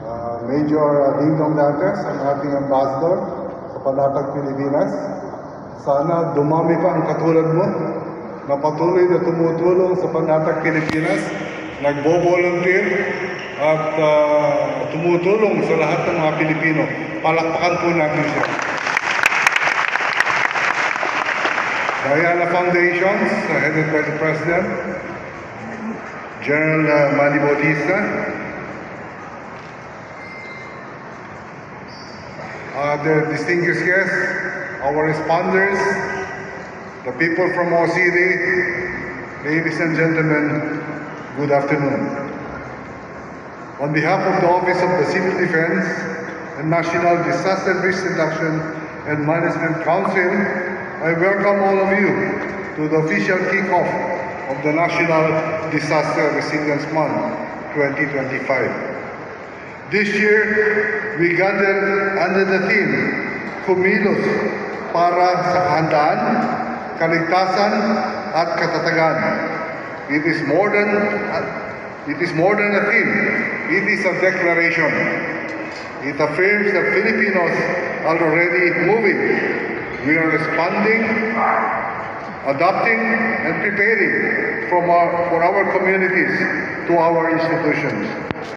Major Dingdong Dantes, ang ating ambassador sa Panatag Pilipinas. Sana dumami pa ang katulad mo na patuloy na tumutulong sa Panatag Pilipinas, nagbo-volunteer at tumutulong sa lahat ng mga Pilipino. Palakpakan po natin siya. Diana Foundations, headed by the President, General Manny Bautista. The distinguished guests, our responders, the people from our city, ladies and gentlemen, good afternoon. On behalf of the Office of the Civil Defense and National Disaster Risk Reduction and Management Council, I welcome all of you to the official kickoff of the National Disaster Resilience Month 2025. This year, we gathered under the theme, Kumilos para sa kahandaan, kaligtasan at katatagan. It is more than a theme. It is a declaration. It affirms that Filipinos are already moving. We are responding, adapting, and preparing for our communities to our institutions.